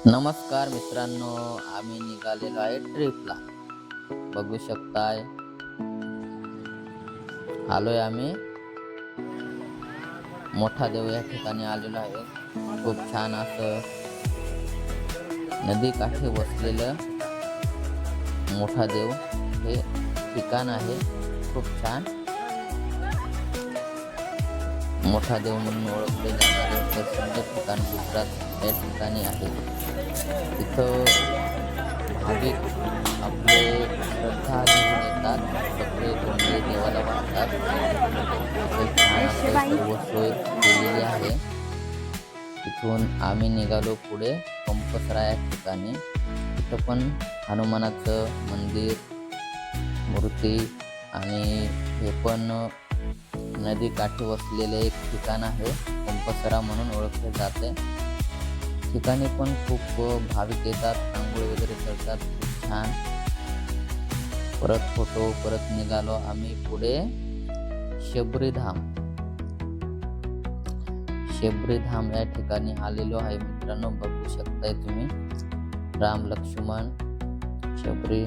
नमस्कार मित्रांनो, आम्ही निघालेलो आहे ट्रिपला. बघू शकताय, आलोय आम्ही मोठा देव या ठिकाणी आलेलो आहे. खूप छान असं नदी काठी बसलेलं मोठा देव हे ठिकाण आहे. खूप छान मोठा देव म्हणून ओळखले जाणारे प्रसिद्ध ठिकाण गुजरात या ठिकाणी आहे. इथं भाविक आपले श्रद्धा घेऊन येतात, कपडे कोंबडे देवाला वाहतात. इथे छान असं सर्व सोय केलेली आहे. इथून आम्ही निघालो पुढे पंपसरा या ठिकाणी. इथं पण हनुमानाचं मंदिर, मूर्ती आणि हे पण नदी काठी वसलेले एक ठिकाण आहे. पंपसरा म्हणून ओळखले जाते. ठिकाणी पण खूप भाविक येतात, आंघोळ वगैरे करतात. खूप छान. परत निघालो आम्ही पुढे शबरी धाम या ठिकाणी आलेलो आहे मित्रांनो. बघू शकताय तुम्ही, राम लक्ष्मण शबरी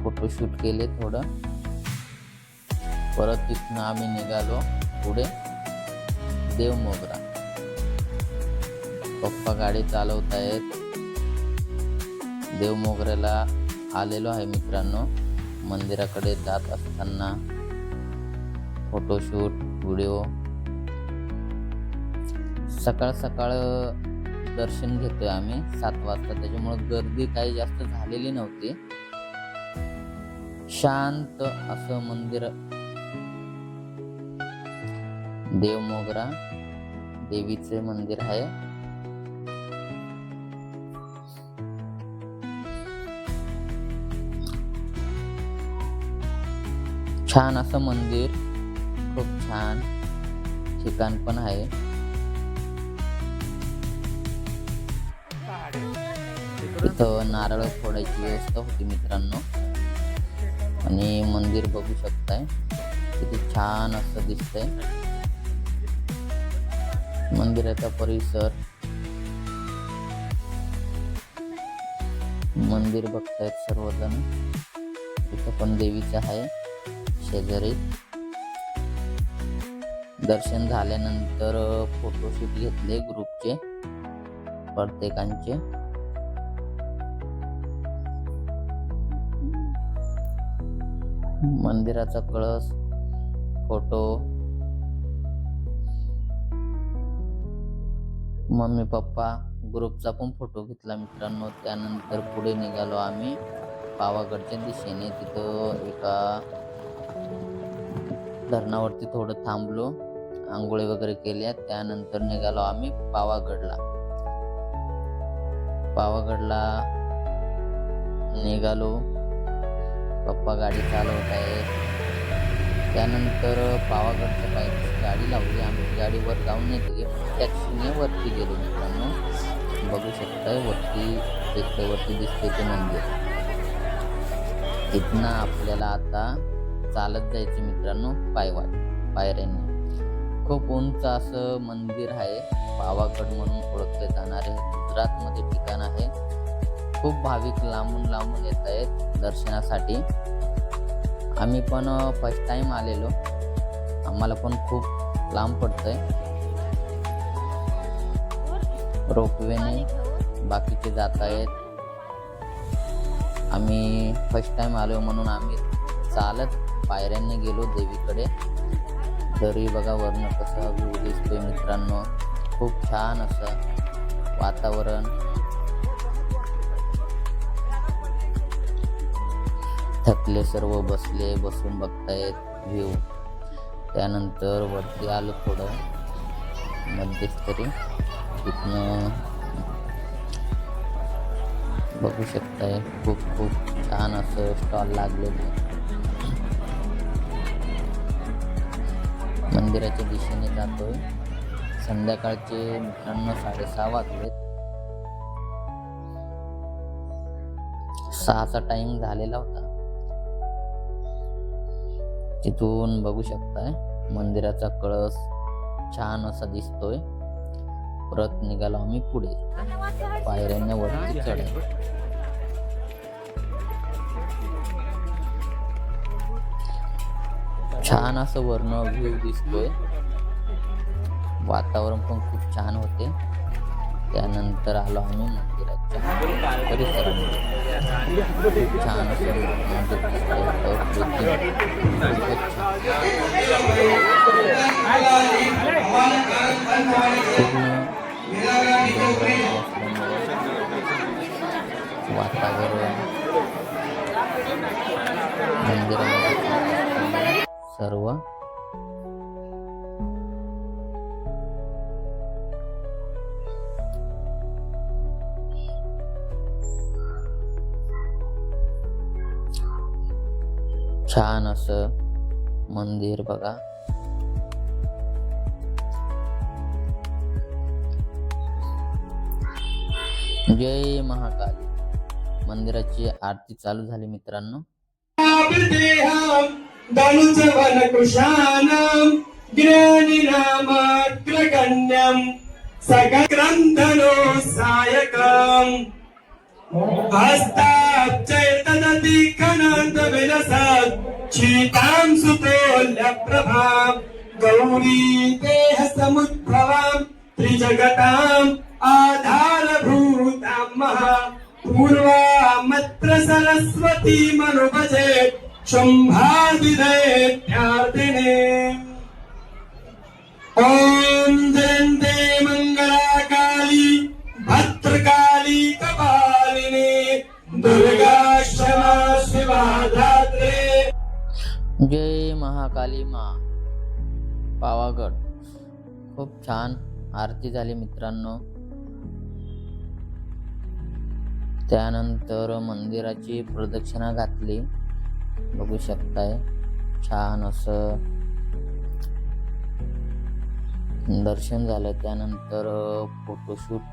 फोटोशूट केले थोडं. परत तिथून आम्ही निघालो पुढे देवमोगरा. पप्पा गाडी चालवत आहेत. देवमोगऱ्याला आलेलो आहे मित्रांनो. मंदिराकडे जात असताना फोटोशूट, व्हिडिओ. सकाळ सकाळ दर्शन घेतोय आम्ही 7 वाजता, त्याच्यामुळे गर्दी काही जास्त झालेली नव्हती. शांत असं मंदिर. देवमोगरा देवीचे मंदिर आहे. छान असं मंदिर, खूप छान ठिकाण पण आहे. इथं नारळ फोडायची व्यवस्था होती मित्रांनो. आणि मंदिर बघू शकताय किती छान असं दिसतंय. मंदिराचा परिसर, मंदिर बघतायत सर्वजण. इथं पण देवीचं आहे शेजारी. दर्शन झाल्यानंतर फोटोशूट घेतले ग्रुपचे प्रत्येकांचे. मंदिराचा कळस, फोटो, मम्मी पप्पा ग्रुपचा पण फोटो घेतला मित्रांनो. त्यानंतर पुढे निघालो आम्ही पावागडच्या दिशेने. तिथं एका धरणावरती थोडं थांबलो, आंघोळी वगैरे केल्या. त्यानंतर निघालो आम्ही पावागडला निघालो. पप्पा गाडी चालवत आहेत. त्यानंतर पावागडच्या पायथ्याशी गाडी लावली. आमची गाडी वर जाऊन नाही गेली, टॅक्सीने वरती गेलो मित्रांनो. बघू शकताय वरती टेकड्यावरती दिसते ते मंदिर. इथनं आपल्याला आता चालत जायचं मित्रांनो, पायऱ्यांनी. खूप उंच असं मंदिर आहे. पावागड म्हणून ओळखले जाणारे गुजरातमध्ये ठिकाण आहे. खूप भाविक लांबून येत आहेत दर्शनासाठी. आम्ही पण फर्स्ट टाइम आलेलो, आम्हाला पण खूप लांब पडतंय. रोपवेने बाकीचे जात आहेत. आम्ही फर्स्ट टाइम आलो म्हणून आम्ही चालत पायऱ्यांनी गेलो देवीकडे. दरी बघा वरनं कसा व्ह्यू दिसतोय मित्रांनो. खूप छान असं वातावरण. थकले सर्व, बसून बघतायत व्ह्यू. त्यानंतर वरती आलो थोडं मध्यस्तरी. तिथनं बघू शकताय खूप छान असं स्टॉल लागलेले. मंदिराच्या दिशेने जातोय. संध्याकाळचे मित्रांनो 6:30 वाजलेत. 6चा टाइम झालेला होता. तिथून बघू शकताय मंदिराचा कळस छान असा दिसतोय. परत निघालो आम्ही पुढे पायऱ्यांना वरती चढायला. छान असं वर्ण व्ह्यू दिसतोय. वातावरण पण खूप छान होते. त्यानंतर आलो आम्ही मंदिराच्या परिसरामध्ये. खूप छान असं मंदिर दिसतंय. वातावरण मंदिरामध्ये सर्व छान असं मंदिर बघा. जय महाकाली. मंदिराची आरती चालू झाली मित्रांनो. शीतां सुतोल्य प्रभां गौरी देह समुद्भवां त्रिजगतां आधारभूतां महा पूर्वामत्र सरस्वती मनुभजे शुम्भादिदैत्यार्दिने. ॐ जयन्ते मङ्गलाकाली भद्रकाली कपालिनी दुर्गा क्षमा शिवा धात्रे. जय महाकाली मा. पावागड. खूप छान आरती झाली मित्रांनो. त्यानंतर मंदिराची प्रदक्षिणा घातली. बघू शकताय छान असं दर्शन झालं. त्यानंतर फोटोशूट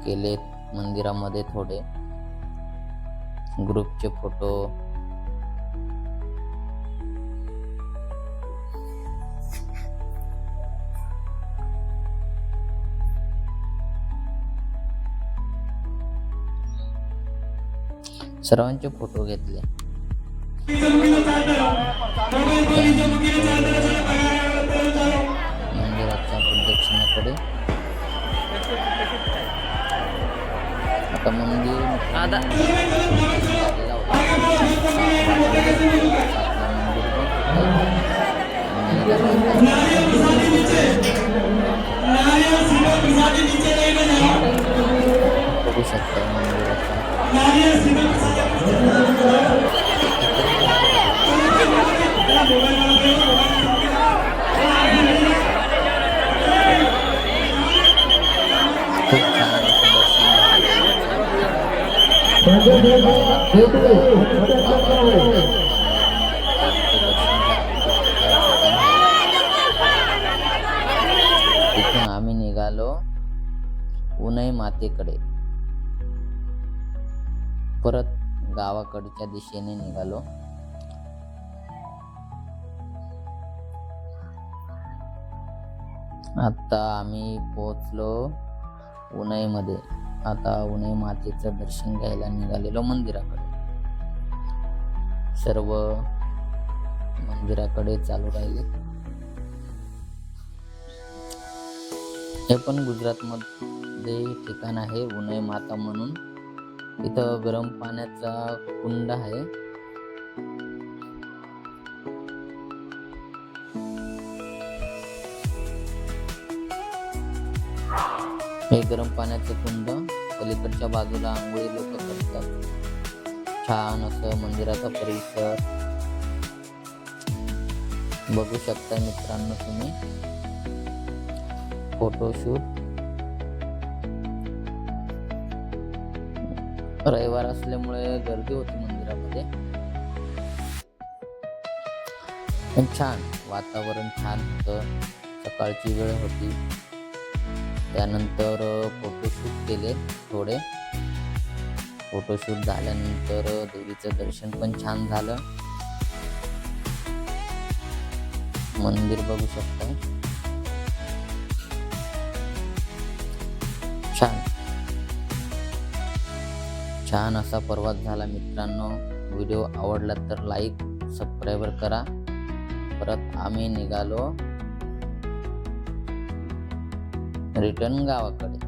केलेत मंदिरामध्ये. थोडे ग्रुपचे फोटो. सर्वांचे फोटो घेतले. मंदिराच्या प्रदक्षिणेकडे आता मंदिर बघू शकता मंदिराचा. खूप छान तिथून आम्ही निघालो उन्हाई मातेकडे. परत गावाकडच्या दिशेने निघालो. आता आम्ही पोहोचलो उन्हाई मध्ये. आता उन्हाई मातेचं दर्शन घ्यायला निघालेलो मंदिराकडे. सर्व मंदिराकडे चालू राहिले. हे पण गुजरात मध्ये ठिकाण आहे उन्हाई माता म्हणून. इथं गरम पाण्याचा कुंड आहे. हे गरम पाण्याचं कुंड. पलीकडच्या बाजूला आंघोळी लोक करतात. छान असं मंदिराचा परिसर बघू शकता मित्रांनो तुम्ही. फोटोशूट. रविवार असल्यामुळे गर्दी होती मंदिरामध्ये. पण छान वातावरण छान होतं. सकाळची वेळ होती. त्यानंतर फोटोशूट केले थोडे. फोटोशूट झाल्यानंतर देवीचं दर्शन पण छान झालं. मंदिर बघू शकता. छान असा प्रवास झाला मित्रांनो. व्हिडिओ आवडला तर लाईक सबस्क्राईब करा. परत आम्ही निघालो रिटर्न गावाकडे.